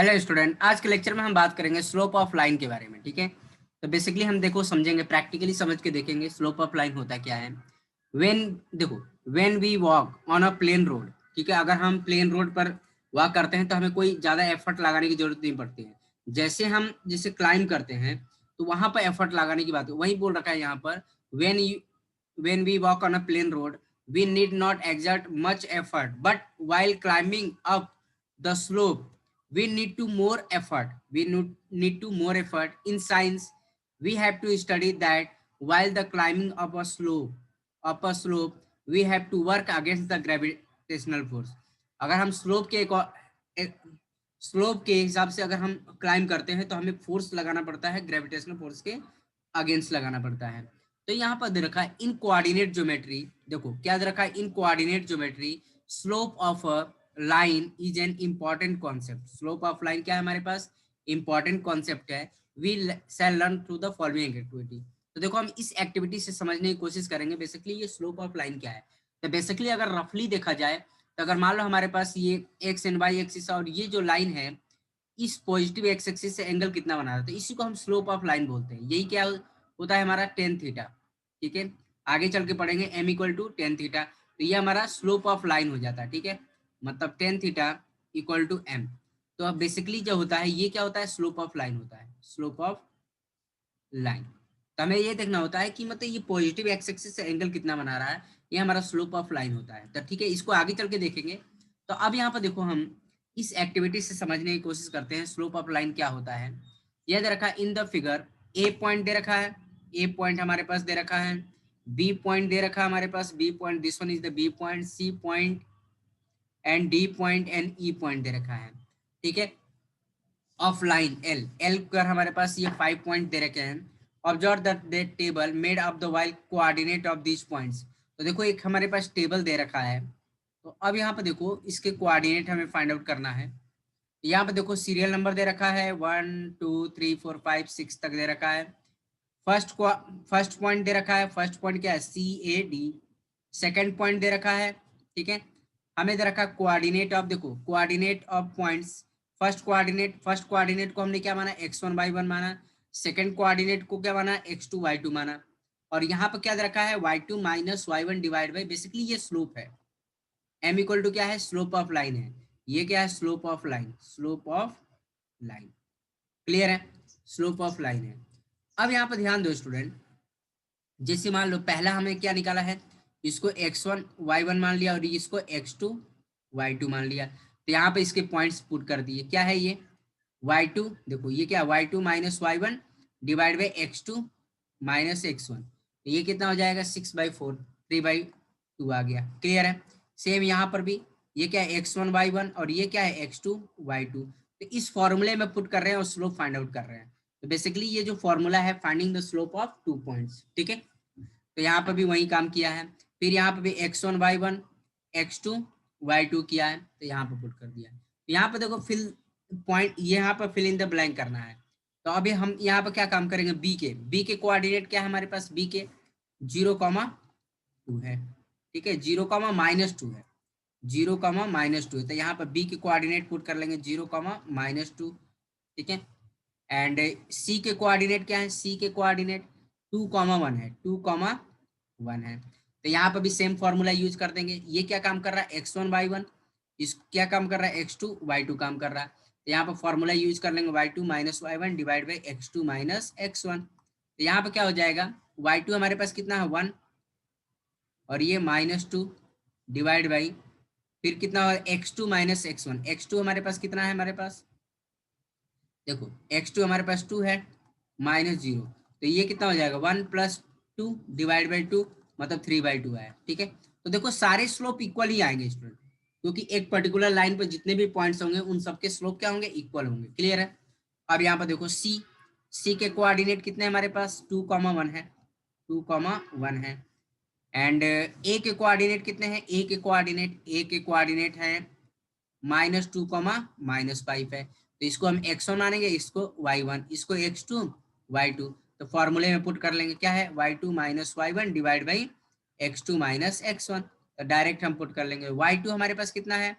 Hello student, आज के lecture में हम बात करेंगे स्लोप ऑफ लाइन के बारे में। ठीक है, तो बेसिकली हम देखो समझेंगे, प्रैक्टिकली समझ के देखेंगे स्लोप ऑफ लाइन होता क्या है। व्हेन देखो when we walk on a plain road, ठीक है, अगर हम प्लेन रोड पर वॉक करते हैं तो हमें कोई ज़्यादा एफर्ट लगाने की जरूरत नहीं पड़ती है। जैसे क्लाइम करते हैं तो वहां पर एफर्ट लगाने की बात है, वही बोल रखा है यहाँ पर। When you when we walk on a plain road we need not exert much effort, but while climbing up the slope we need to more effort. We need to more effort. In science we have to study that while the climbing up a slope we have to work against the gravitational force. अगर हम slope के हिसाब से अगर हम climb करते हैं तो हमें फोर्स लगाना पड़ता है, ग्रेविटेशनल फोर्स के अगेंस्ट लगाना पड़ता है। तो यहाँ पर दे रखा है इन कोऑर्डिनेट ज्योमेट्री, देखो क्या दे रखा है, in coordinate geometry slope of a line is an important concept. Slope of line क्या है हमारे पास, इंपॉर्टेंट कॉन्सेप्ट है। We shall learn through the following activity. तो देखो हम इस एक्टिविटी से समझने की कोशिश करेंगे बेसिकली ये स्लोप ऑफ लाइन क्या है। तो बेसिकली अगर रफली देखा जाए तो अगर मान लो हमारे पास ये एक्स एंड वाई एक्सिस और ये जो लाइन है इस पॉजिटिव एक्स एक्सिस से एंगल कितना बना रहा है, तो इसी को हम स्लोप ऑफ लाइन बोलते हैं। यही क्या होता है हमारा टेन थीटा। ठीक है, आगे चल के पढ़ेंगे m equal to tan theta, तो ये हमारा स्लोप ऑफ लाइन हो जाता है। ठीक है, मतलब tan theta equal to m। तो अब बेसिकली जो होता है ये क्या होता है, स्लोप ऑफ लाइन होता है, स्लोप ऑफ लाइन। तो हमें ये देखना होता है कि मतलब ये पॉजिटिव एक्स एक्सिस से एंगल कितना बना रहा है, ये हमारा स्लोप ऑफ लाइन होता है। तो ठीक है, इसको आगे चल के देखेंगे। तो अब यहाँ पर देखो हम इस एक्टिविटी से समझने की कोशिश करते हैं स्लोप ऑफ लाइन क्या होता है। यह दे रखा है in the figure, A point दे रखा है, ए पॉइंट हमारे पास दे रखा है, बी पॉइंट दे रखा है हमारे पास, B point, this one is the B point, C point and D point and E point दे रखा है। ठीक है, ऑफ लाइन एल, एल पर हमारे पास ये 5 पॉइंट दे रखे हैं। Observe that table made of the while coordinate of these points. तो देखो एक हमारे पास टेबल दे रखा है, तो अब यहाँ पे देखो इसके कोऑर्डिनेट हमें फाइंड आउट करना है। यहाँ पे देखो सीरियल नंबर दे रखा है 1 2 3 4 5 6 तक दे रखा है। फर्स्ट पॉइंट दे रखा है, फर्स्ट पॉइंट क्या है, CAD। सेकंड पॉइंट दे रखा है। ठीक है, हमें दे रखा है कोऑर्डिनेट ऑफ, देखो coordinate of points. First coordinate को हमने क्या माना, x1 y1 माना। सेकंड कोऑर्डिनेट को क्या माना, x2 y2 माना। और यहाँ पर क्या दे रखा है, y2 minus y1 divide by, basically ये स्लोप है। m इक्वल टू क्या है, स्लोप ऑफ लाइन है। ये क्या है, slope of line, slope of line. Clear है, स्लोप ऑफ लाइन है। अब यहाँ पर ध्यान दो स्टूडेंट, जैसे मान लो पहला हमें क्या निकाला है, इसको x1 y1 मान लिया और इसको x2 y2 मान लिया। तो यहाँ पे इसके पॉइंट्स पुट कर दिए, क्या है ये y2, देखो ये क्या y2 minus y1 divide by x2 minus x1। तो ये कितना हो जाएगा, 6/4, 3/2 आ गया। क्लियर है, सेम यहाँ पर भी ये क्या है x1 y1 और ये क्या है x2 y2। तो इस फॉर्मूले में पुट कर रहे हैं और स्लोप फाइंड आउट कर रहे हैं। तो बेसिकली ये जो फॉर्मूला है finding the slope of 2 points. ठीक है, तो यहाँ पर भी वही काम किया है। फिर यहाँ पर भी x1 y1 x2 y2 किया है, तो यहाँ पर पुट कर दिया। तो यहाँ पर देखो फिल पॉइंट, यहाँ पर फिल इन द ब्लैंक करना है। तो अभी हम यहाँ पर क्या काम करेंगे, बी के कोऑर्डिनेट क्या है हमारे पास, बी के 0,2 है। ठीक है, 0,-2 है, 0,-2 है। तो यहाँ पर बी के कोऑर्डिनेट पुट कर लेंगे 0,-2। ठीक है, एंड सी के कोऑर्डिनेट क्या है, सी के कोऑर्डिनेट 2,1 है, 2,1 है। तो यहाँ पर भी सेम फॉर्मूला यूज कर देंगे। ये क्या काम कर रहा है, x1 y1, इस क्या काम कर रहा है, x2 y2 काम कर रहा है। तो यहाँ पर फॉर्मूला यूज कर लेंगे y2 minus y1 divide by x2 minus x1। तो यहाँ पर क्या हो जाएगा, y2 हमारे पास कितना है 1 और ये -2 डिवाइड बाई, फिर कितना होगा x2 माइनस x1। x2 हमारे पास कितना है, हमारे पास देखो x2 हमारे पास 2 है -0, तो ये कितना हो जाएगा 1 + 2 डिवाइड बाई 2, मतलब 3/2 है। ठीक है, तो देखो सारे स्लोप इक्वल ही आएंगे स्टूडेंट, क्योंकि एक पर्टिकुलर लाइन पर जितने भी पॉइंट्स होंगे उन सबके स्लोप क्या होंगे, इक्वल होंगे। क्लियर है। अब यहाँ पर देखो सी के कोऑर्डिनेट कितने हमारे पास 2,1 है, 2,1 है। एंड ए के कोऑर्डिनेट कितने हैं, ए के कोऑर्डिनेट है -2, -5 है। तो इसको हम x1 मानेंगे, इसको y1, इसको x2 y2। तो फॉर्मूले में पुट कर लेंगे, क्या है y2 minus y1 divide by x2 minus x1। तो डायरेक्ट हम पुट कर लेंगे, y2 हमारे पास कितना है,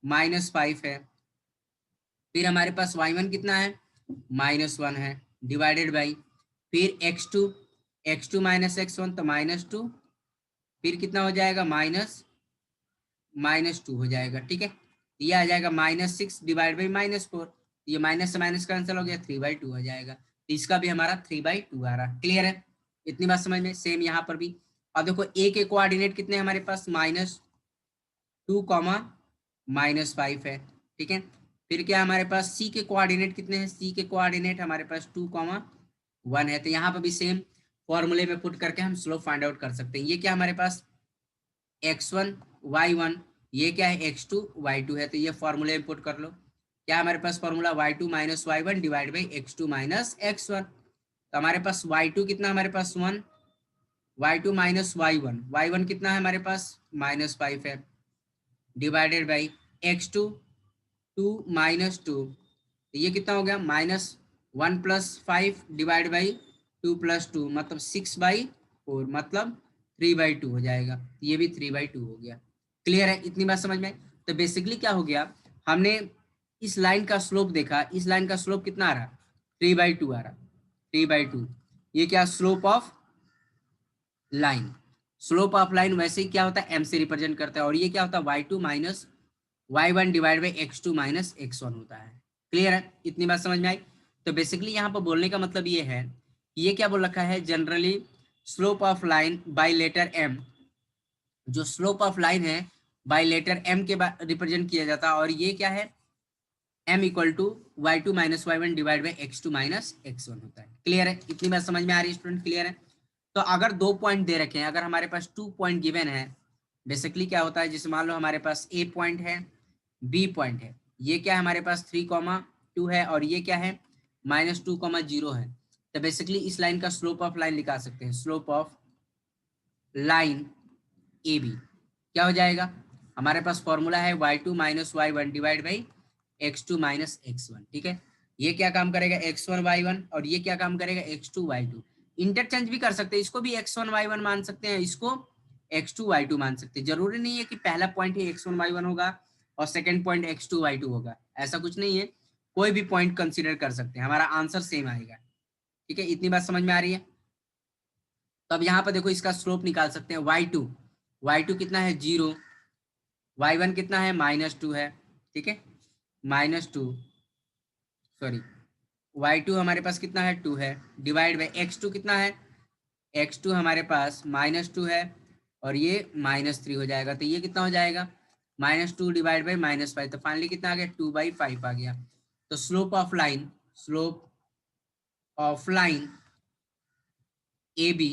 -5 है, फिर हमारे पास y1 कितना है, -1 है, डिवाइडेड बाई फिर x2 माइनस x1 तो -2, फिर कितना हो जाएगा, -2 हो जाएगा। ठीक है, ये आ जाएगा -6 डिवाइड बाई -4, ये माइनस से माइनस कैंसिल हो गया, 3/2 हो जाएगा। तो इसका भी हमारा 3/2 आ रहा। क्लियर है, इतनी बात समझ में। सेम यहाँ पर भी अब देखो a के कोऑर्डिनेट कितने हैं हमारे पास, -2, -5 है। ठीक है, फिर क्या हमारे पास c के कोऑर्डिनेट कितने हैं, c के कोऑर्डिनेट हमारे पास 2, 1 है। तो यहाँ पर भी सेम फॉर्मूले में पुट करके हम स्लोप फाइंड आउट कर सकते हैं। ये क्या हमारे पास x1 y1, ये क्या है x2 y2 है। तो ये फॉर्मूले में पुट कर लो, क्या हमारे पास formula y2 minus y1 divide by x2 minus x1। तो हमारे पास y2 कितना, हमारे पास 1, y2 माइनस y1 कितना है हमारे पास, -5 है, डिवाइडेड बाई x2 2 -2, तो ये कितना हो गया, -1 + 5 डिवाइड बाई 2 + 2 मतलब 6/4 मतलब 3/2 हो जाएगा। ये भी 3/2 हो गया। क्लियर है, इतनी बात समझ में। तो बेसिकली क्या हो गया, हमने इस लाइन का स्लोप देखा, इस लाइन का स्लोप कितना आ रहा, 3/2 आ रहा, 3/2। ये क्या, slope of line. Slope of line वैसे ही क्या होता है, m से रिप्रेजेंट करता है। और ये क्या होता है, y2 minus y1 divide by x2 minus x1 होता है। क्लियर है, इतनी बात समझ में आई। तो बेसिकली यहाँ पर बोलने का मतलब ये है, ये क्या बोल रखा है, generally slope of line by letter m, जो स्लोप ऑफ लाइन है बाय लेटर m के रिप्रेजेंट किया जाता है। और ये क्या है, m equal to y2 minus y1 divide by x2 minus x1 होता है। क्लियर है, इतनी बात समझ में आ रही है स्टूडेंट, क्लियर है। तो अगर 2 पॉइंट दे रखे हैं, अगर हमारे पास 2 पॉइंट गिवन है, बेसिकली क्या होता है, जैसे मान लो हमारे पास a पॉइंट है, b पॉइंट है, ये क्या है हमारे पास 3, 2 है, और ये क्या है -2, 0 है। तो बेसिकली इस लाइन का स्लोप ऑफ लाइन निकाल सकते हैं, slope of line A B क्या हो जाएगा, हमारे पास फॉर्मूला है y2 minus y1 divide by x2 minus x1। ठीक है, ये क्या काम करेगा, x1 y1, और ये क्या काम करेगा, x2 y2। इंटरचेंज भी कर सकते हैं, इसको भी x1 y1 मान सकते हैं, इसको x2 y2 मान सकते हैं। जरूरी नहीं है कि पहला पॉइंट ही x1 y1 होगा और सेकेंड पॉइंट x2 y2 होगा, ऐसा कुछ नहीं है, कोई भी पॉइंट कंसिडर कर सकते हैं, हमारा आंसर सेम आएगा। ठीक है, इतनी बात समझ में आ रही है। तो अब यहाँ पर देखो इसका स्लोप निकाल सकते हैं, y2 कितना है 0, y1 कितना है -2 है। ठीक है, -2, सॉरी y2 हमारे पास कितना है 2 है, डिवाइड बाई x2 कितना है, x2 हमारे पास -2 है, और ये -3 हो जाएगा। तो ये कितना हो जाएगा, -2 डिवाइड बाई -5, तो फाइनली कितना आ गया, 2/5 आ गया। तो slope of line A B,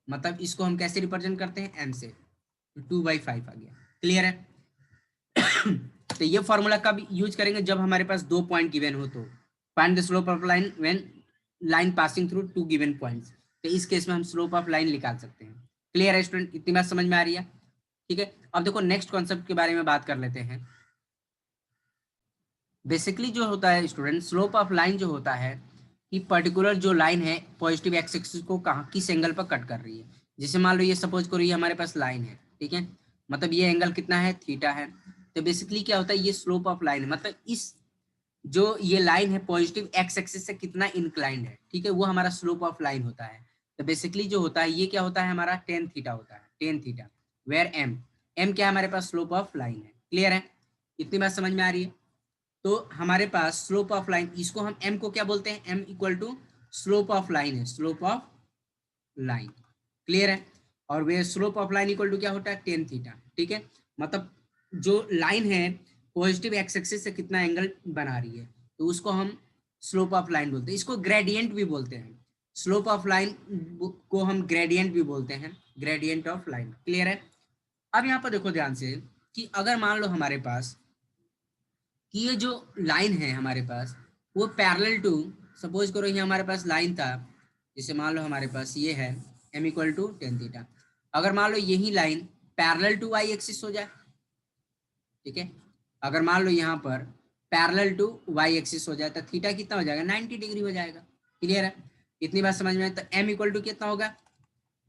मतलब इसको हम कैसे रिप्रेजेंट करते हैं, m से, तो 2/5 आ गया। क्लियर है। तो ये फॉर्मूला कब यूज करेंगे, जब हमारे पास 2 पॉइंट गिवन हो, तो find the slope of line when line passing through 2 given points. तो इस केस में हम स्लोप ऑफ लाइन निकाल सकते हैं। क्लियर है स्टूडेंट, इतनी बात समझ में आ रही है। ठीक है, अब देखो नेक्स्ट कॉन्सेप्ट के बारे में बात कर लेते हैं। बेसिकली जो होता है स्टूडेंट, स्लोप ऑफ लाइन जो होता है कि पर्टिकुलर जो लाइन है पॉजिटिव एक्स एक्सिस को कहाँ किस एंगल पर कट कर रही है। जैसे मान लो ये सपोज करो ये हमारे पास लाइन है, ठीक है, मतलब ये एंगल कितना है, थीटा है। तो बेसिकली क्या होता है, ये स्लोप ऑफ लाइन है, मतलब इस जो ये लाइन है पॉजिटिव एक्स एक्सिस से कितना इंक्लाइंड है, ठीक है, वो हमारा स्लोप ऑफ लाइन होता है। तो बेसिकली जो होता है ये क्या होता है, हमारा टेन थीटा होता है, टेन थीटा, वेयर एम क्या है हमारे पास, स्लोप ऑफ लाइन है। क्लियर है, इतनी बात समझ में आ रही है। तो हमारे पास स्लोप ऑफ लाइन, इसको हम m को क्या बोलते हैं, m equal to slope of line है, स्लोप ऑफ लाइन। क्लियर है, और वे slope of line equal to क्या होता है, टेन थीटा। ठीक है, मतलब जो लाइन है पॉजिटिव एक्स एक्सिस से कितना एंगल बना रही है, तो उसको हम स्लोप ऑफ लाइन बोलते हैं। इसको ग्रेडियंट भी बोलते हैं, स्लोप ऑफ लाइन को हम ग्रेडियंट भी बोलते हैं, ग्रेडियंट ऑफ लाइन। क्लियर है। अब यहाँ पर देखो ध्यान से कि अगर मान लो हमारे पास कि ये जो लाइन है हमारे पास वो पैरेलल टू, सपोज करो ये हमारे पास लाइन था, जैसे मान लो हमारे पास ये है m equal to tan theta. अगर मान लो यही line parallel to y axis हो जाए, ठीक है, अगर मान लो यहाँ पर पैरेलल टू y एक्सिस हो जाए तो थीटा कितना हो जाएगा, 90 डिग्री हो जाएगा। क्लियर है, इतनी बात समझ में। तो m इक्वल टू कितना होगा,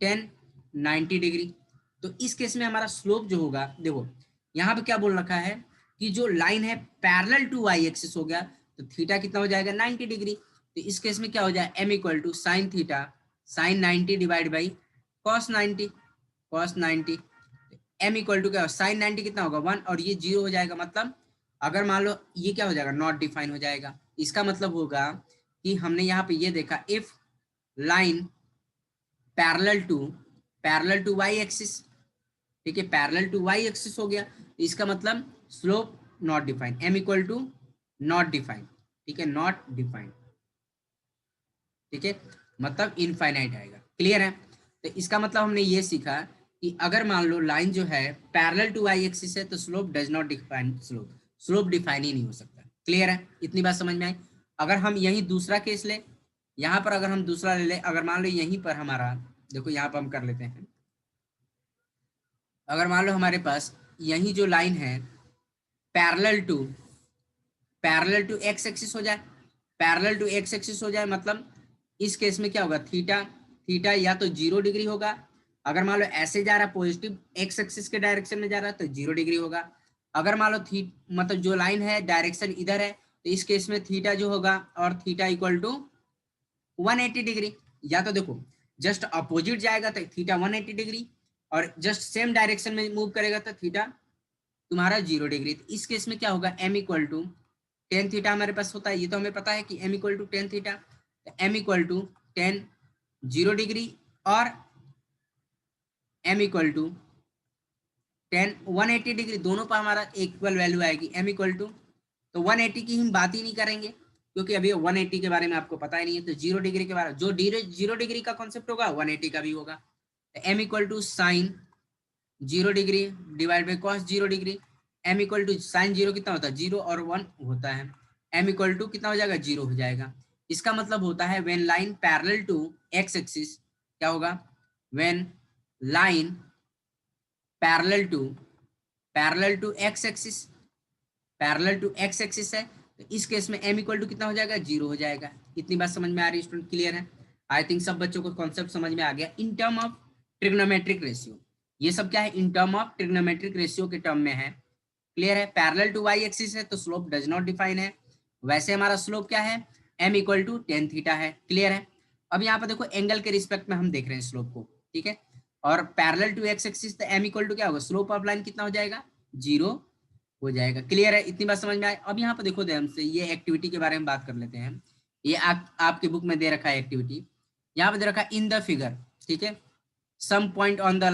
10, 90 डिग्री। तो इस केस में हमारा स्लोप जो होगा, देखो यहाँ पे क्या बोल रखा है कि जो लाइन है पैरेलल टू y एक्सिस हो गया, तो थीटा कितना हो जाएगा 90 डिग्री। तो इस केस में क्या हो जाए m equal to sine theta sine 90 divide by cos 90 cos 90। m equal to क्या साइन 90 कितना होगा 1 और ये 0 हो जाएगा। मतलब अगर मान लो ये क्या हो जाएगा नॉट डिफाइन हो जाएगा। इसका मतलब होगा कि हमने यहाँ पे ये देखा if line parallel to Y axis, ठीक है पैरेलल टू वाई एक्सिस हो गया। इसका मतलब slope not define, m equal to not define, ठीक है नॉट डिफाइन, ठीक है मतलब इनफाइनाइट आएगा। क्लियर है। तो इसका मतलब हमने ये सीखा कि अगर मान लो लाइन जो है पैरेलल टू वाई एक्सिस है तो slope does not define, slope define ही नहीं हो सकता। क्लियर है, इतनी बात समझ में आई। अगर हम यही दूसरा केस ले, यहाँ पर अगर हम दूसरा ले ले, अगर मान लो यहीं पर हमारा देखो यहाँ पर हम कर लेते हैं, अगर मान लो हमारे पास यही जो लाइन है पैरेलल टू एक्स एक्सिस हो जाए, पैरेलल टू एक्स एक्सिस हो जाए, मतलब इस केस में क्या होगा थीटा या तो 0 डिग्री होगा। अगर मान लो ऐसे जा रहा है पॉजिटिव एक्स एक्सिस के डायरेक्शन में जा रहा है तो 0 डिग्री होगा। अगर मान लो मतलब जो लाइन है डायरेक्शन इधर है तो इस केस में थीटा जो होगा और थीटा इक्वल टू 180 डिग्री। या तो देखो जस्ट अपोजिट जाएगा तो थीटा 180 डिग्री और जस्ट सेम डायरेक्शन में मूव करेगा तो थीटा तुम्हारा 0 डिग्री। तो इस केस में क्या होगा m equal to tan theta हमारे पास होता है, ये तो हमें पता है कि m equal to tan theta, m equal to tan 0 degree और m equal to tan 180 degree, दोनों पर हमारा इक्वल वैल्यू आएगी m इक्वल टू। तो 180 की हम बात ही नहीं करेंगे क्योंकि अभी 180 के बारे में आपको पता ही नहीं है। तो 0 डिग्री के बारे में जो 0 डिग्री का कॉन्सेप्ट होगा 180 का भी होगा। तो m equal to sine 0 degree divide by cos 0 degree, m equal to sine 0 कितना होता है 0 और 1 होता है, m इक्वल टू कितना हो जाएगा 0 हो जाएगा। इसका मतलब होता है when line parallel to X axis क्या होगा, when line parallel to X axis, parallel to X axis है तो इस केस में m इक्वल टू कितना हो जाएगा 0 हो जाएगा। इतनी बात समझ में आ रही है स्टूडेंट, क्लियर है। आई थिंक सब बच्चों को कॉन्सेप्ट समझ में आ गया in term of trigonometric ratio. ये सब क्या है in term of trigonometric ratio के टर्म में है। क्लियर है। पैरेलल टू वाई एक्सिस है तो स्लोप डज नॉट डिफाइन है, वैसे हमारा स्लोप क्या है m equal to tan theta है। क्लियर है। अब यहाँ पर देखो एंगल के रिस्पेक्ट में हम देख रहे हैं स्लोप को, ठीक है। और पैरेलल टू एक्स एक्सिस तो m इक्वल टू क्या होगा स्लोप ऑफ लाइन कितना हो जाएगा 0 हो जाएगा। क्लियर है, इतनी बात समझ में आए। अब यहाँ पर देखो ध्यान से ये एक्टिविटी के बारे में बात कर लेते हैं। ये आपके बुक में दे रखा है एक्टिविटी, यहाँ पे दे रखा है इन द फिगर, ठीक है some point on the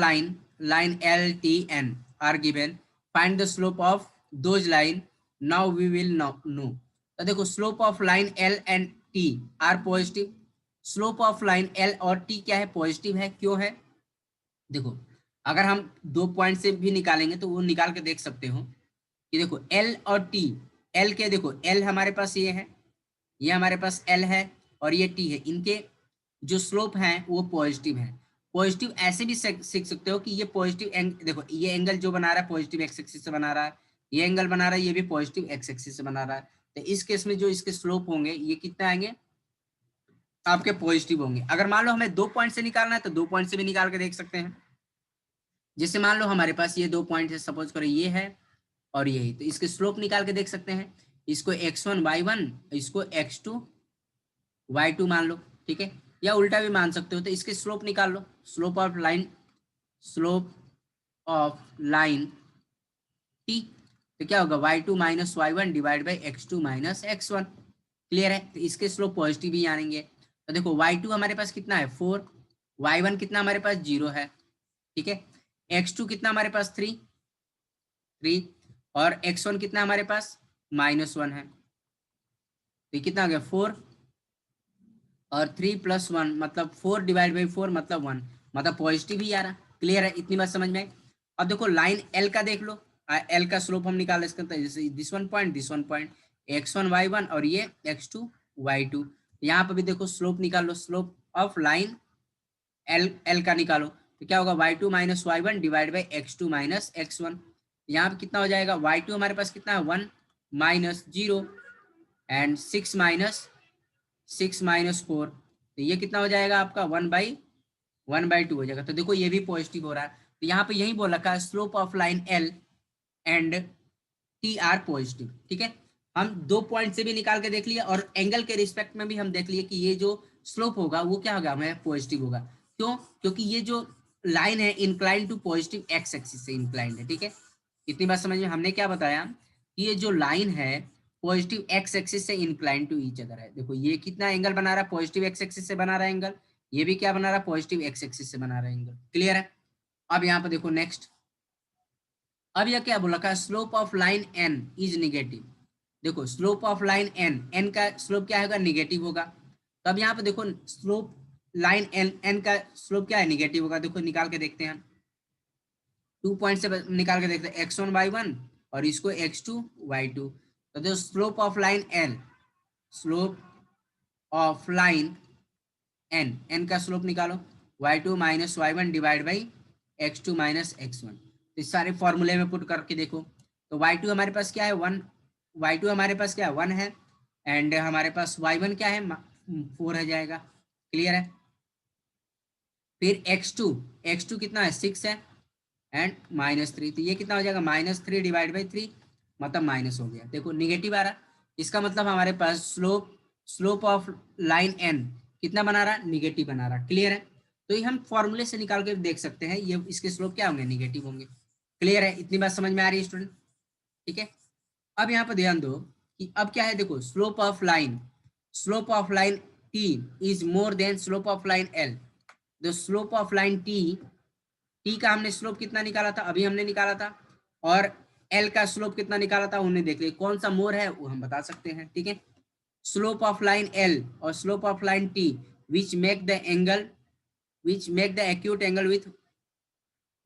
line L T N R given, find the slope of those line, now we will know. तो देखो slope of line L and T are positive, slope of line L और T क्या है positive है, क्यों है देखो अगर हम 2 पॉइंट से भी निकालेंगे तो वो निकाल के देख सकते हो कि देखो एल और टी, एल के देखो एल हमारे पास ये है, ये हमारे पास एल है और ये टी है, इनके जो स्लोप हैं वो पॉजिटिव है। पॉजिटिव ऐसे भी सीख सकते हो कि ये पॉजिटिव देखो ये एंगल जो बना रहा है पॉजिटिव एक्स एक्सिस से बना रहा है, ये एंगल बना रहा है ये भी पॉजिटिव एक्स एक्सिस से बना रहा है। तो इस केस में जो इसके स्लोप होंगे ये कितना आएंगे आपके पॉजिटिव होंगे। अगर मान लो हमें 2 पॉइंट से निकालना है तो 2 पॉइंट से भी निकाल के देख सकते हैं। जैसे मान लो हमारे पास ये 2 पॉइंट है, सपोज करो ये है और यही, तो इसके स्लोप निकाल के देख सकते हैं। इसको x1 y1, इसको x2 y2 मान लो, ठीक है या उल्टा भी मान सकते हो। तो इसके स्लोप निकाल लो, स्लोप ऑफ लाइन t, तो क्या होगा y2 minus y1 divide by x2 minus x1। Clear है। तो इसके स्लोप पॉजिटिव ही आएंगे। तो देखो y2 हमारे पास कितना है 4, y1 कितना हमारे पास 0 है, ठीक है x2 कितना हमारे पास 3 और x1 कितना हमारे पास -1 है। तो कितना आ गया 4 और 3 + 1 मतलब 4 डिवाइड बाई 4 मतलब 1, मतलब पॉजिटिव ही आ रहा। क्लियर है, इतनी बात समझ में आई। अब देखो लाइन एल का देख लो, एल का स्लोप हम निकाल सकते हैं जैसे this one point x1 y1 और ये x2 y2। यहाँ पर भी देखो स्लोप निकाल लो, स्लोप ऑफ लाइन एल का निकालो तो क्या होगा y2 minus y1 divide by x2 minus x1। यहाँ पे कितना हो जाएगा y2 हमारे पास कितना है 1 माइनस 0 एंड 6 माइनस 4, तो ये कितना हो जाएगा आपका 1/2 हो जाएगा। तो देखो ये भी पॉजिटिव हो रहा है। तो यहाँ पे यही बोल रखा है slope of line L and T are positive, ठीक है। हम 2 पॉइंट से भी निकाल के देख लिए और एंगल के रिस्पेक्ट में भी हम देख लिए कि ये जो स्लोप होगा वो क्या होगा, हमें पॉजिटिव होगा। क्यों? क्योंकि ये जो लाइन है incline to positive X axis से इंक्लाइंड है, ठीक है। इतनी बात समझ में। हमने क्या बताया कि ये जो लाइन है पॉजिटिव एक्स एक्सिस से इंक्लाइन टू ईच अदर है। देखो ये कितना एंगल बना रहा है, पॉजिटिव एक्स एक्सिस से बना रहा है एंगल, ये भी क्या बना रहा है, पॉजिटिव एक्स एक्सिस से बना रहा है एंगल। क्लियर है? अब यहाँ पर देखो नेक्स्ट, अब यह क्या बोला, slope of line N is negative. देखो slope of line N, N का स्लोप क्या होगा, निगेटिव होगा। तो अब यहाँ पे देखो स्लोप लाइन एन, एन का स्लोप क्या है, निगेटिव होगा। देखो निकाल के देखते हैं, 2 पॉइंट से निकाल के देखते हैं, x1 y1 और इसको x2 y2। तो जो slope of line N, slope of line N, N का स्लोप निकालो, y2 minus y1 divide by x2 minus x1। तो इस सारे फॉर्मूले में पुट करके देखो, तो y2 हमारे पास क्या है, 1, y2 हमारे पास क्या है, 1 है, एंड हमारे पास y1 क्या है, 4 है जाएगा। क्लियर है? फिर x2, x2 कितना है, 6 है, एंड -3, तो ये कितना हो जाएगा, -3 डिवाइड बाई 3, मतलब माइनस हो गया। देखो निगेटिव आ रहा, इसका मतलब हमारे पास स्लोप ऑफ लाइन एन कितना बना रहा, निगेटिव बना रहा। क्लियर है? तो ये हम फॉर्मूले से निकाल के देख सकते हैं, ये इसके स्लोप क्या होंगे, निगेटिव होंगे। क्लियर है? इतनी बात समझ में आ रही है स्टूडेंट? ठीक है। अब यहाँ पर ध्यान दो कि अब क्या है, देखो slope of line T is more than slope of line L. The slope of line T का हमने स्लोप कितना निकाला था, अभी हमने निकाला था, और एल का स्लोप कितना निकाला था, उन्हें देख लिया, कौन सा मोर है वो हम बता सकते हैं। ठीक है, स्लोप ऑफ लाइन एल और slope of line T which make the acute angle with,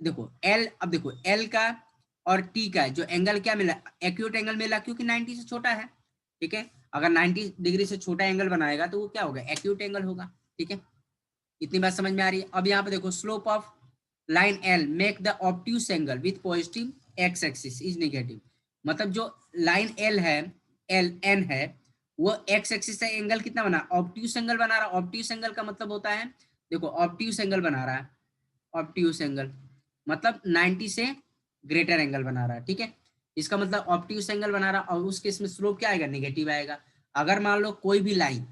देखो एल, अब देखो एल का और टी का जो एंगल क्या मिला, एक्यूट एंगल मिला, क्योंकि 90 से छोटा है। ठीक है, अगर 90 डिग्री से छोटा एंगल बनाएगा तो वो क्या होगा, एक्यूट एंगल होगा। ठीक है, इतनी बात समझ में आ रही है? अब यहाँ पे देखो slope of line L make the obtuse angle with positive X axis is negative. मतलब जो लाइन एल है, एल एन है, वो एक्स एक्सिस से एंगल कितना बना, ऑब्ट्यूस एंगल बना रहा। ऑब्ट्यूस एंगल का मतलब होता है, देखो ऑब्ट्यूस एंगल बना रहा है, ऑब्ट्यूस एंगल मतलब 90 से ग्रेटर एंगल बना रहा है। ठीक है, इसका मतलब ऑब्ट्यूस एंगल बना रहा, और उस केस में स्लोप क्या आएगा, नेगेटिव आएगा। अगर मान लो कोई भी लाइन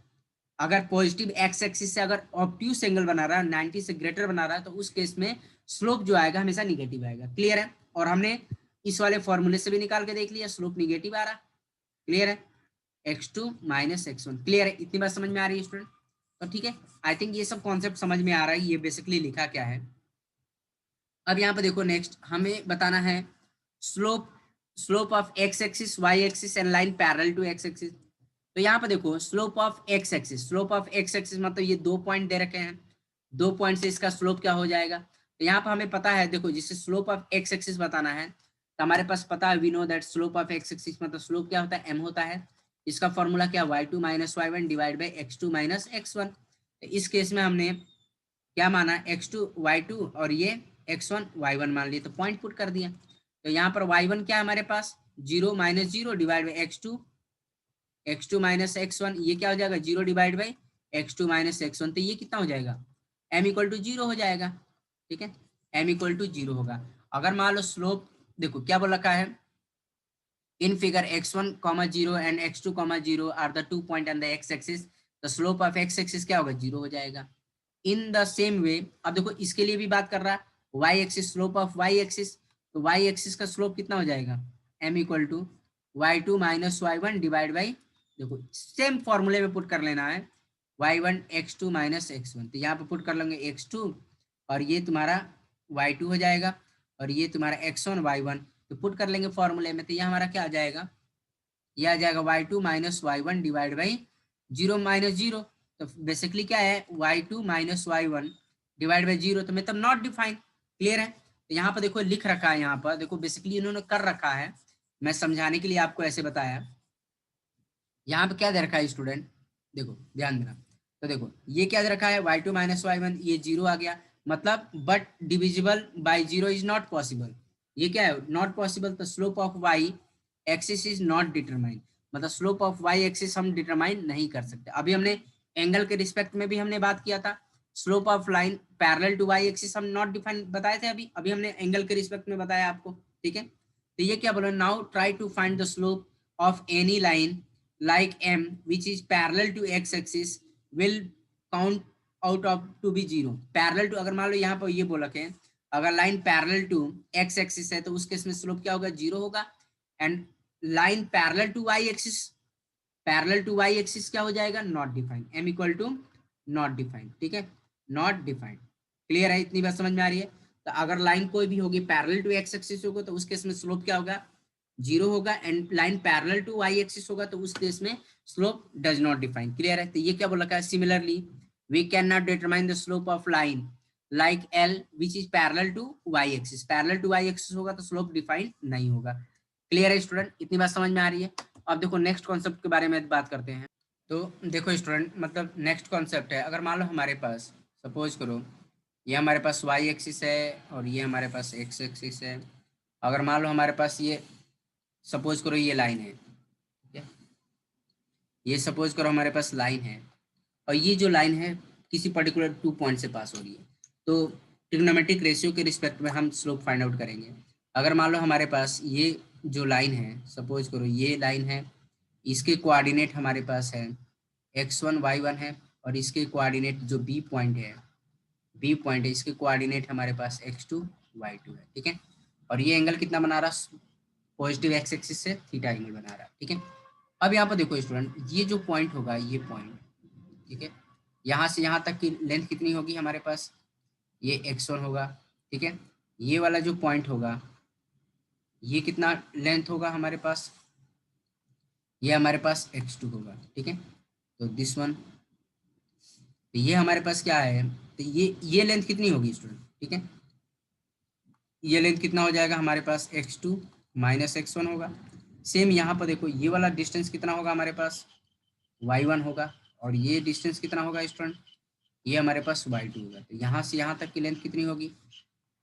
अगर पॉजिटिव एक्स एक्सिस से अगर ऑब्ट्यूस एंगल बना रहा है, 90 से ग्रेटर बना रहा है, तो उस केस में स्लोप जो आएगा हमेशा निगेटिव आएगा। क्लियर है? और हमने इस वाले फॉर्मूले से भी निकाल के देख लिया, स्लोप निगेटिव आ रहा। क्लियर है? x2 minus x1। क्लियर है? इतनी बात समझ में आ रही है स्टूडेंट? तो ठीक है, आई थिंक ये सब कॉन्सेप्ट समझ में आ रहा है, ये बेसिकली लिखा क्या है। अब यहाँ पे देखो नेक्स्ट हमें बताना है slope slope of X axis, Y axis and line parallel to X axis. तो यहाँ पे देखो स्लोप ऑफ एक्स एक्सिस, मतलब ये 2 पॉइंट दे रखे हैं, 2 पॉइंट से इसका स्लोप क्या हो जाएगा। तो यहाँ पर हमें पता है, देखो जिससे स्लोप ऑफ एक्स एक्सिस बताना है, तो हमारे पास पता है, we know that slope of X axis मतलब स्लोप क्या होता है, एम होता है। इसका फॉर्मूला क्या, y2 minus y1 divide by x2 minus x1। तो इस केस में हमने क्या माना, x2 y2 और ये x1 y1 मान लिए, तो पॉइंट पुट कर दिया। तो यहाँ पर y1 क्या है हमारे पास, 0 minus 0 divide by x2 minus x1, ये क्या हो जाएगा, 0 divide by x2 minus x1। तो ये कितना हो जाएगा, m इक्वल टू 0 हो जाएगा। ठीक है, m इक्वल टू 0 होगा। अगर मान लो स्लोप, देखो क्या बोल रखा है, in figure x1 0 and x2 0 are the 2 point on the x axis, the slope of x axis क्या होगा, 0 हो जाएगा। इन द सेम वे, अब देखो इसके लिए भी बात कर रहा है, y axis, slope of y axis, तो y एक्सिस का स्लोप कितना हो जाएगा, m equal to y2 minus y1 divide by, देखो सेम फॉर्मूले में पुट कर लेना है, y1 x2 माइनस x1। तो यहाँ पे पुट कर लेंगे x2 और ये तुम्हारा y2 हो जाएगा, और ये तुम्हारा x1 y1, तो पुट कर लेंगे फॉर्मूले में। तो ये हमारा क्या आ जाएगा, ये आ जाएगा y2 minus y1 divide by 0 minus 0। तो बेसिकली क्या है, y2 minus y1 divide by 0, तो मतलब नॉट डिफाइन। क्लियर है? तो यहाँ पर देखो लिख रखा है, यहाँ पर देखो बेसिकली इन्होंने कर रखा है, मैं समझाने के लिए आपको ऐसे बताया। यहाँ पे क्या दे रखा है स्टूडेंट, देखो ध्यान देना। तो देखो ये क्या दे रखा है, y2 माइनस y1, ये 0 आ गया, मतलब but divisible by 0 is not possible. ये क्या है, नॉट पॉसिबल। तो slope of y axis is not determine, मतलब स्लोप ऑफ y एक्सिस हम डिटरमाइन नहीं कर सकते। अभी हमने एंगल के रिस्पेक्ट में भी हमने बात किया था, slope of line parallel to y axis हम नॉट डिफाइन बताए थे, अभी अभी हमने एंगल के रिस्पेक्ट में बताया आपको। ठीक है, तो ये क्या बोला, now try to find the slope of any line like M which is parallel to x axis will count out of to be 0। Parallel to, अगर मान लो यहाँ पर ये बोला के अगर line parallel to x axis है तो उस केस में स्लोप क्या होगा, 0 होगा। And line parallel to y axis, parallel to y axis क्या हो जाएगा, not defined. m equal to not defined, ठीक है, नॉट डिफाइंड। क्लियर है, इतनी बात समझ में आ रही है। तो अगर लाइन कोई भी होगी पैरेलल टू x एक्सिस होगा तो उस केस में स्लोप क्या होगा, 0 होगा। And line parallel to y axis होगा तो उस केस में slope does not define. Clear है, तो ये क्या बोला है, similarly we can not determine the slope of line like L which is parallel to y axis, parallel to y axis होगा तो स्लोप डिफाइन नहीं होगा। क्लियर है स्टूडेंट, इतनी बात समझ में आ रही है। अब देखो नेक्स्ट कॉन्सेप्ट के बारे में बात करते हैं। तो देखो स्टूडेंट, मतलब नेक्स्ट कॉन्सेप्ट है, अगर मान लो हमारे पास सपोज करो ये हमारे पास y एक्सिस है और ये हमारे पास x एक्सिस है। अगर मान लो हमारे पास ये सपोज करो ये लाइन है, ठीक है, ये सपोज करो हमारे पास लाइन है और ये जो लाइन है किसी पर्टिकुलर 2 पॉइंट से पास हो रही है। तो ट्रिग्नोमेट्रिक रेशियो के रिस्पेक्ट में हम स्लोप फाइंड आउट करेंगे। अगर मान लो हमारे पास ये जो लाइन है, सपोज करो ये लाइन है, इसके कोऑर्डिनेट हमारे पास है x1 y1 है और इसके कोऑर्डिनेट जो b पॉइंट है इसके कोऑर्डिनेट हमारे पास x2 y2 है, ठीक है। और ये एंगल कितना बना रहा, पॉजिटिव x एक्सिस से थीटा एंगल बना रहा है, ठीक है। अब यहाँ पर देखो स्टूडेंट, ये जो पॉइंट होगा ये पॉइंट, ठीक है, यहाँ से यहाँ तक की लेंथ कितनी होगी हमारे पास, ये x1 होगा, ठीक है। ये वाला जो पॉइंट होगा ये कितना लेंथ होगा हमारे पास, ये हमारे पास x2 होगा, ठीक है। तो दिस वन, तो ये हमारे पास क्या है, तो ये लेंथ कितनी होगी स्टूडेंट, ठीक है, ये लेंथ कितना हो जाएगा हमारे पास x2 माइनस x1 होगा। सेम यहाँ पर देखो ये वाला डिस्टेंस कितना होगा हमारे पास, y1 होगा और ये डिस्टेंस कितना होगा स्टूडेंट, ये हमारे पास y2 होगा। तो यहाँ से यहाँ तक की लेंथ कितनी होगी,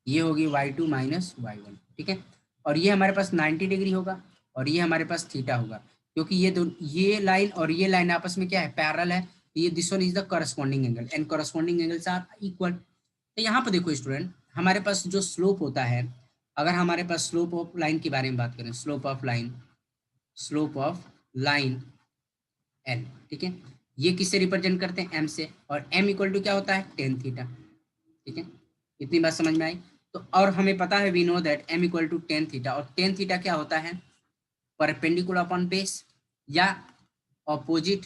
ये होगी y2 माइनस y1, ठीक है। और ये हमारे पास 90 डिग्री होगा और ये हमारे पास थीटा होगा, क्योंकि ये लाइन और ये लाइन आपस में क्या है, पैरेलल है। ये this one is the corresponding angle and corresponding angles are equal. तो यहाँ पर देखो स्टूडेंट, हमारे पास जो स्लोप होता है, अगर हमारे पास स्लोप ऑफ लाइन के बारे में बात करें, स्लोप ऑफ लाइन एल, ठीक है, ये किससे रिप्रेजेंट करते हैं, एम से। और एम इक्वल टू क्या होता है, टेन थीटा, ठीक है। इतनी बात समझ में आई। तो और हमें पता है, we know that M equal to tan theta, और टेन थीटा क्या होता है, परपेंडिकुलर अपॉन बेस या ऑपोजिट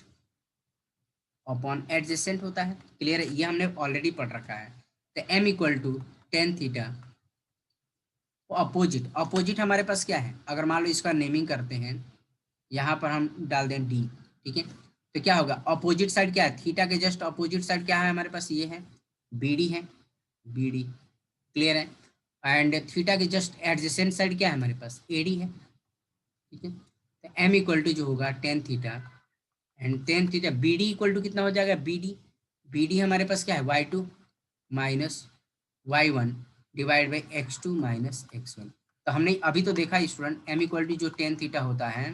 अपॉन एडजेसेंट होता है। क्लियर है, ये हमने ऑलरेडी पढ़ रखा है। तो M equal to tan theta, opposite हमारे पास क्या है, अगर मान लो इसका नेमिंग करते हैं, यहाँ पर हम डाल दें डी, ठीक है। तो क्या होगा, अपोजिट साइड क्या है, थीटा के जस्ट अपोजिट साइड क्या है हमारे पास, ये है बी डी। क्लियर है। एंड थीटा के जस्ट एडजेसेंट साइड क्या है हमारे पास, ए डी है, ठीक है। तो एम इक्वल टू जो होगा tan theta and tan theta, B D equal to कितना हो जाएगा, बी डी हमारे पास क्या है, y2 minus y1 divide by x2 minus x1। तो हमने अभी तो देखा स्टूडेंट, एम इक्वल टू जो टेन थीटा होता है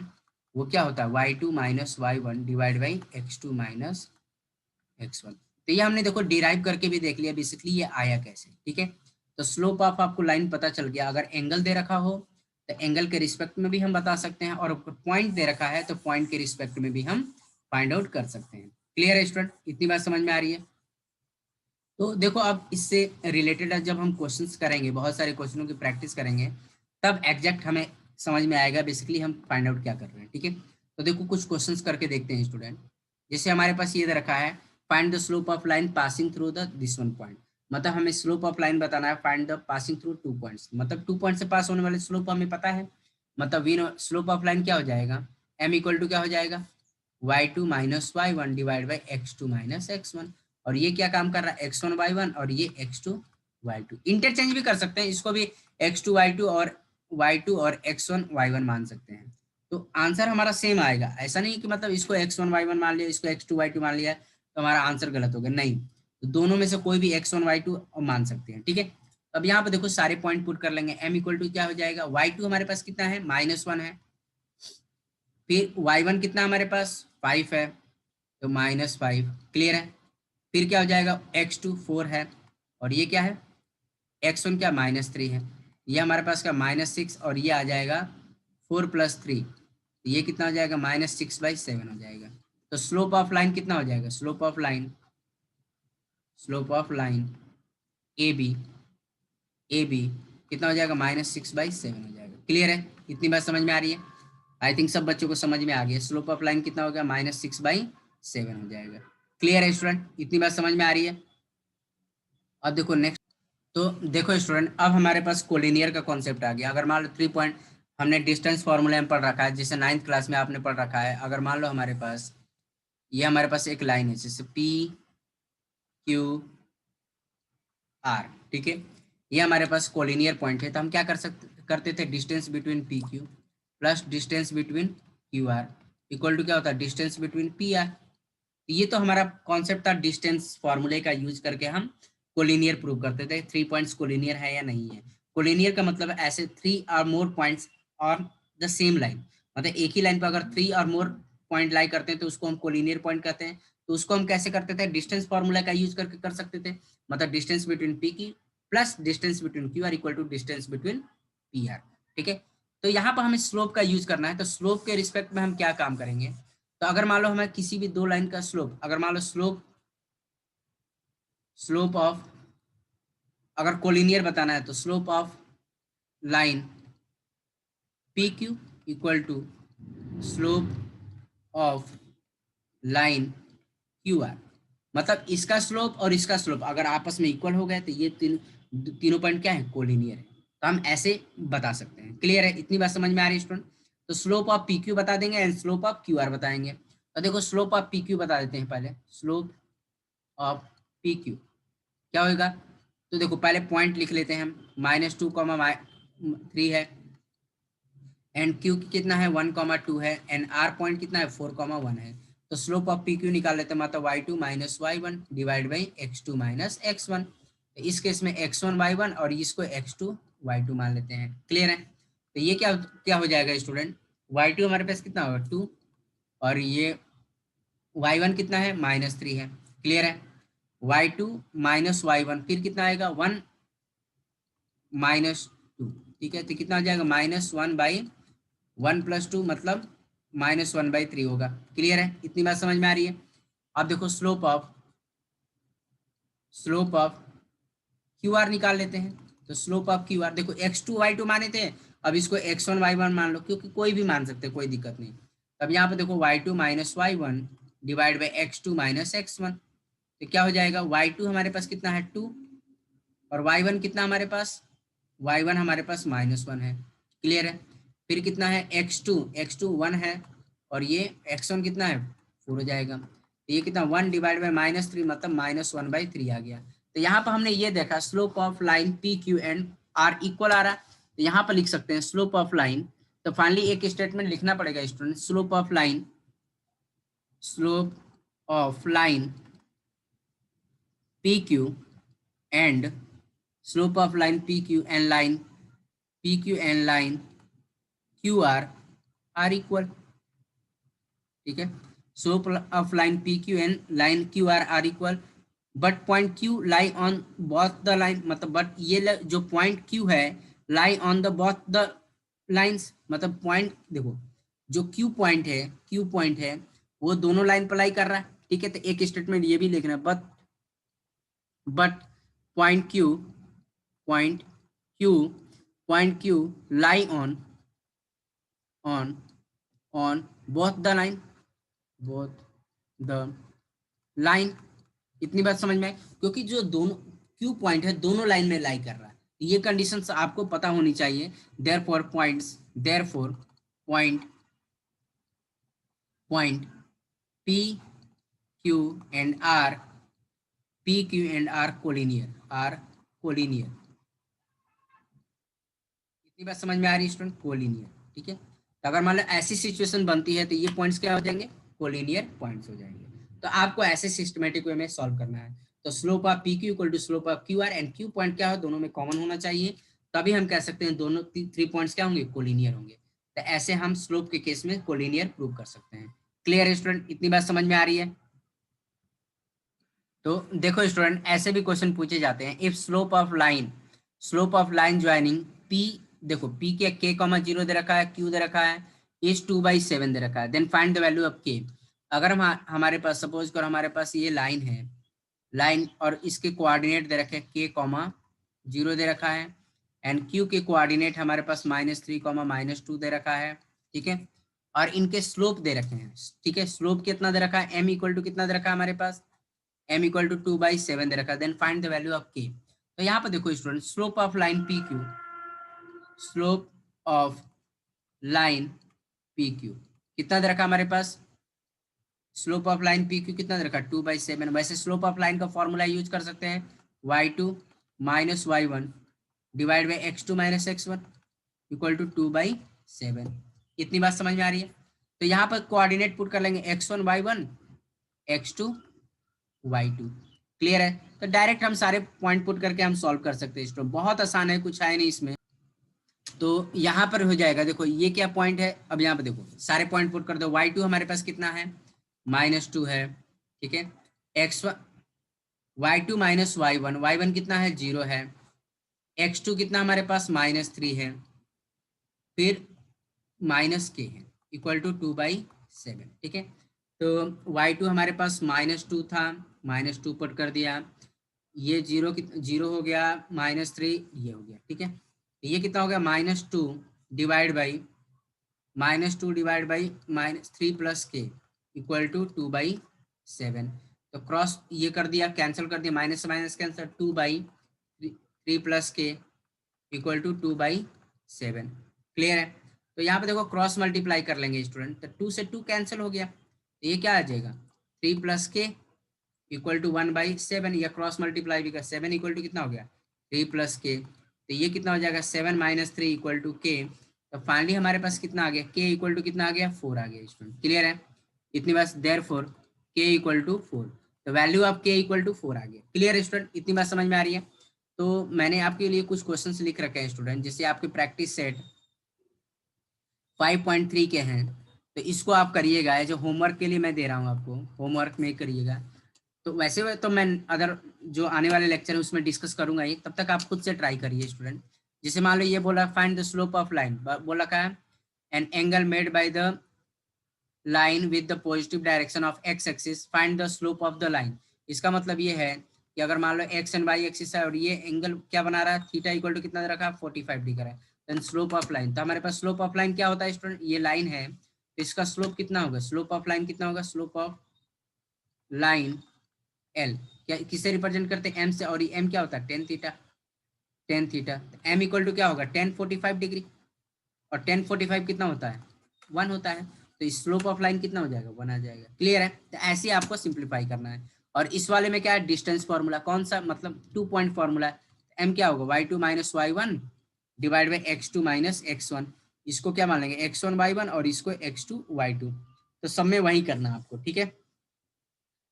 वो क्या होता है, y2 minus y1 divide by x2 minus x1। तो ये हमने देखो डिराइव करके भी देख लिया बेसिकली ये आया कैसे, ठीक है। तो स्लोप ऑफ आपको लाइन पता चल गया। अगर एंगल दे रखा हो तो एंगल के रिस्पेक्ट में भी हम बता सकते हैं, और पॉइंट दे रखा है तो पॉइंट के रिस्पेक्ट में भी हम फाइंड आउट कर सकते हैं। क्लियर है स्टूडेंट, इतनी बात समझ में आ रही है। तो देखो अब इससे रिलेटेड जब हम क्वेश्चंस करेंगे, बहुत सारे क्वेश्चनों की प्रैक्टिस करेंगे, तब एग्जैक्ट हमें समझ में आएगा बेसिकली हम फाइंड आउट क्या कर रहे हैं, ठीक है। तो देखो कुछ क्वेश्चंस करके देखते हैं स्टूडेंट। जैसे हमारे पास ये दे रखा है, find the slope of line passing through the this one point. मतलब हमें स्लोप ऑफ लाइन बताना है, find the passing through 2 points. मतलब 2 पॉइंट से पास होने वाले स्लोप हमें पता है। मतलब we know slope of line क्या हो जाएगा, एम इक्वल टू क्या हो जाएगा, y2 minus y1 divide by x2 minus x1। और ये क्या काम कर रहा है, x1 y1 और ये x2 y2। इंटरचेंज भी कर सकते हैं इसको भी, x2 y2 और x1 y1 मान सकते हैं। तो आंसर हमारा सेम आएगा। ऐसा नहीं कि मतलब इसको x1 y1 मान लिया, इसको x2 y2 मान लिया तो हमारा आंसर गलत हो गया, नहीं। तो दोनों में से कोई भी x1 y2 मान सकते हैं, ठीक है। अब यहाँ पर देखो सारे पॉइंट पुट कर लेंगे। m इक्वल टू क्या हो जाएगा, y2 हमारे पास कितना है, -1 है। फिर y1 कितना हमारे पास 5 है, तो -5। क्लियर है। फिर क्या हो जाएगा, x2 4 है और ये क्या है, x1 क्या -3 है। ये हमारे पास का -6 और ये आ जाएगा 4 + 3, तो ये कितना हो जाएगा, -6/7 हो जाएगा। तो स्लोप ऑफ लाइन कितना हो जाएगा, slope of line A B कितना हो जाएगा, -6/7 हो जाएगा। क्लियर है, इतनी बात समझ में आ रही है? आई थिंक सब बच्चों को समझ में आ गया। स्लोप ऑफ लाइन कितना हो गया, -6/7 हो जाएगा। क्लियर है स्टूडेंट, इतनी बात समझ में आ रही है? अब देखो नेक्स्ट, तो देखो स्टूडेंट, अब हमारे पास कोलिनियर का कॉन्सेप्ट आ गया। अगर मान लो 3 पॉइंट हमने डिस्टेंस फॉर्मूला में पढ़ रखा है, जैसे 9th क्लास में आपने पढ़ रखा है। अगर मान लो हमारे पास ये हमारे पास एक लाइन है, जैसे PQR, ठीक है, ये हमारे पास कोलिनियर पॉइंट है। तो हम क्या करते थे, distance between PQ plus distance between QR equal to क्या होता है, डिस्टेंस बिटवीन PR। ये तो हमारा कॉन्सेप्ट था, डिस्टेंस फॉर्मूले का यूज करके हम कोलिनियर प्रूव करते थे, 3 पॉइंट्स कोलिनियर है या नहीं है। कोलिनियर का मतलब ऐसे 3 और more points on the same line, मतलब एक ही लाइन पर अगर 3 और मोर पॉइंट लाई करते हैं तो उसको हम कोलिनियर पॉइंट कहते हैं। तो उसको हम कैसे करते थे, डिस्टेंस फॉर्मूला का यूज करके कर सकते थे, मतलब distance between P Q plus distance between Q R equal to distance between P R. ठीक है, तो यहाँ पर हमें स्लोप का यूज करना है। तो स्लोप के रिस्पेक्ट में हम क्या काम करेंगे, तो अगर मान लो हमें किसी भी दो लाइन का स्लोप, अगर मान लो स्लोप ऑफ, अगर कोलिनियर बताना है तो slope of line P Q equal to slope of line Q R, मतलब इसका स्लोप और इसका स्लोप अगर आपस में इक्वल हो गए तो ये तीनों पॉइंट क्या है, कोलिनियर है। तो हम ऐसे बता सकते हैं। क्लियर है, इतनी बात समझ में आ रही है स्टूडेंट? तो स्लोप ऑफ पी क्यू बता देंगे and slope of Q are बताएंगे। तो देखो स्लोप ऑफ पी क्यू बता देते हैं पहले। स्लोप ऑफ पी क्यू क्या होगा, तो देखो पहले पॉइंट लिख लेते हैं हम, -2, 3 है, एंड क्यू कितना है 1, 2 है, एंड आर पॉइंट कितना है 4, 1 है। तो स्लोप ऑफ पी क्यू निकाल लेते हैं, मतलब y2 - y1 divide by x2 - x1। तो इस केस में x1 y1 और इसको x2 y2 मान लेते हैं। क्लियर है, तो ये क्या क्या हो जाएगा स्टूडेंट, y2 हमारे पास कितना होगा 2 और ये y1 कितना है -3 है। क्लियर है, y2 - y1 फिर कितना आएगा 1 -2। ठीक है, तो कितना हो जाएगा -1/1 + 2 मतलब -1/3 होगा। क्लियर है, इतनी बात समझ में आ रही है? अब देखो स्लोप ऑफ क्यू आर निकाल लेते हैं। तो स्लोप ऑफ क्यू आर देखो x2 y2 माने थे, अब इसको x1 y1 मान लो, क्योंकि कोई भी मान सकते, कोई दिक्कत नहीं। अब यहाँ पे देखो y2 - y1 divide by x2 - x1, तो क्या हो जाएगा, y2 हमारे पास कितना है 2 और y1 कितना हमारे पास, y1 हमारे पास -1 है। क्लियर है, फिर कितना है x2 1 है और ये x1 कितना है 4 हो जाएगा। तो ये कितना 1 डिवाइड बाई -3 मतलब -1/3 आ गया। तो यहाँ पर हमने ये देखा slope of line P Q and R equal आ रहा, तो यहाँ पर लिख सकते हैं स्लोप ऑफ लाइन। तो फाइनली एक स्टेटमेंट लिखना पड़ेगा student, slope of line P Q and slope of line P Q and line Q R equal. ठीक है, slope of line P Q and line Q R equal, but point Q lie on both the line, मतलब but ये जो point Q है lie on the both the lines, मतलब point देखो जो Q point है वो दोनों लाइन पर लाई कर रहा है। ठीक है, तो एक स्टेटमेंट ये भी लिखना है, but point Q lie on both the line. इतनी बात समझ में आई, क्योंकि जो दोनों क्यू पॉइंट है दोनों लाइन में लाई कर रहा है, ये कंडीशंस आपको पता होनी चाहिए। Therefore point P Q and R collinear. इतनी बात समझ में आ रही है स्टूडेंट, कोलिनियर। ठीक है, तो अगर मान लो ऐसी सिचुएशन बनती है तो ये पॉइंट्स क्या हो जाएंगे, कोलिनियर पॉइंट्स हो जाएंगे। तो आपको ऐसे सिस्टमेटिक वे में सॉल्व करना है। तो slope of P Q equal to slope of Q R, and Q point क्या हो, दोनों में कॉमन होना चाहिए, तभी हम कह सकते हैं दोनों 3 पॉइंट्स क्या होंगे, कोलिनियर होंगे। तो ऐसे हम स्लोप के केस में कोलिनियर प्रूव कर सकते हैं। क्लियर है स्टूडेंट, इतनी बात समझ में आ रही है? तो देखो स्टूडेंट, ऐसे भी क्वेश्चन पूछे जाते हैं, if slope of line joining P, देखो पी के k, 0 दे रखा है, क्यू दे रखा है, इज 2/7 दे रखा है। Then find the value of K. अगर हम हमारे पास सपोज करो हमारे पास ये लाइन है, लाइन और इसके कोऑर्डिनेट दे रखे हैं के कॉमा 0 दे रखा है, एंड क्यू के कोऑर्डिनेट हमारे पास -3 कॉमा -2 दे रखा है, ठीक है। और इनके स्लोप दे रखे हैं, ठीक है। स्लोप कितना दे रखा है, m इक्वल टू कितना दे रखा है हमारे पास, m इक्वल टू 2/7 दे रखा है। Then find the value of k। तो यहाँ पर देखो student, slope of line P Q, slope of line P Q कितना दे रखा हमारे पास, slope of line P Q कितना दे रखा 2/7। वैसे स्लोप ऑफ लाइन का फॉर्मूला यूज कर सकते हैं, y2 minus y1 divide by x2 minus x1 equal to 2/7। इतनी बात समझ में आ रही है। तो यहाँ पर कोऑर्डिनेट पुट कर लेंगे x1 y1 x2 y2। Clear है। तो डायरेक्ट हम सारे पॉइंट पुट करके हम सॉल्व कर सकते हैं स्टूडेंट, बहुत आसान है, कुछ है नहीं इसमें। तो यहाँ पर हो जाएगा, देखो ये क्या पॉइंट है, अब यहाँ पर देखो सारे पॉइंट पुट कर दो। y2 हमारे पास कितना है, -2 है, ठीक है। x1 y2 minus y1, y1 कितना है 0 है, x2 कितना हमारे पास -3 है, फिर -k है इक्वल टू 2/7, ठीक है। तो y2 हमारे पास -2 था, -2 पुट कर दिया, ये 0 हो गया, -3 ये हो गया, ठीक है। ये कितना हो गया -2 डिवाइड बाई -3 प्लस के इक्वल टू 2/7। तो क्रॉस ये कर दिया, कैंसिल कर दिया, माइनस से माइनस कैंसिल, 2/3 प्लस के इक्वल टू 2/7। क्लियर है। तो यहाँ पे देखो क्रॉस मल्टीप्लाई कर लेंगे स्टूडेंट, तो 2 से 2 कैंसिल हो गया, तो ये क्या आ जाएगा 3 प्लस के इक्वल टू 1/7, या क्रॉस मल्टीप्लाई भी कर, 7 इक्वल टू कितना हो गया 3 प्लस के, तो ये कितना हो जाएगा 7 माइनस 3 इक्वल टू के। तो फाइनली हमारे पास कितना आ गया, के इक्वल टू कितना आ गया 4 आ गया स्टूडेंट। क्लियर है। इतनी बात, देयरफॉर के इक्वल टू 4, तो वैल्यू ऑफ के इक्वल टू 4 आ गया। क्लियर है स्टूडेंट, इतनी बात समझ में आ रही है। तो मैंने आपके लिए कुछ क्वेश्चंस लिख रखे हैं स्टूडेंट, जैसे आपके प्रैक्टिस सेट 5.3 के हैं, तो इसको आप करिएगा, जो होमवर्क के लिए मैं दे रहा हूँ आपको, होमवर्क में करिएगा। तो वैसे तो मैं अदर जो आने वाले लेक्चर है उसमें डिस्कस करूंगा ये, तब तक आप खुद से ट्राई करिए स्टूडेंट। जैसे मान लो ये बोला find the slope of line, बोला क्या है, an angle made by the line with the positive direction of X axis, find the slope of the line. इसका मतलब ये है कि अगर मान लो एक्स एंड वाई एक्सिस है और ये एंगल क्या बना रहा है, थीटा इक्वल टू कितना दे रखा है 45 डिग्री है, देन स्लोप ऑफ लाइन। तो हमारे पास स्लोप ऑफ लाइन क्या होता है स्टूडेंट, ये लाइन है तो इसका स्लोप कितना होगा, स्लोप ऑफ लाइन कितना होगा, स्लोप ऑफ लाइन एल क्या किससे रिप्रेजेंट करते हैं, एम से, और ये एम क्या होता है tan theta, tan theta. M equal to क्या होगा 1045 डिग्री, और 1045 कितना होता है 1 होता है, तो स्लोप ऑफ लाइन कितना हो जाएगा 1 आ जाएगा। क्लियर है। तो ऐसे आपको सिंप्लीफाई करना है। और इस वाले में क्या है, डिस्टेंस फार्मूला, कौन सा, मतलब 2 पॉइंट फार्मूला। एम क्या होगा y2 minus y1 divide by x2 minus x1, इसको क्या मान लेंगे x1 y1 और इसको x2 y2, तो सब में वही करना आपको, ठीक है।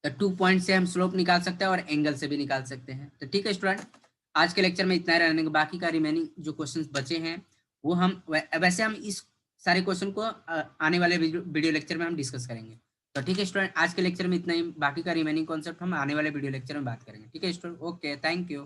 तो 2 पॉइंट से हम स्लोप निकाल सकते हैं और एंगल से भी निकाल सकते हैं। तो ठीक है स्टूडेंट, आज के लेक्चर में इतना ही रहने, बाकी का रिमेनिंग जो क्वेश्चंस बचे हैं वो हम वैसे हम इस सारे क्वेश्चन को आने वाले वीडियो लेक्चर में हम डिस्कस करेंगे। तो ठीक है स्टूडेंट, आज के लेक्चर में इतना ही, बाकी का रिमेनिंग कॉन्सेप्ट हम आने वाले वीडियो लेक्चर में बात करेंगे। ठीक है स्टूडेंट, ओके, थैंक यू।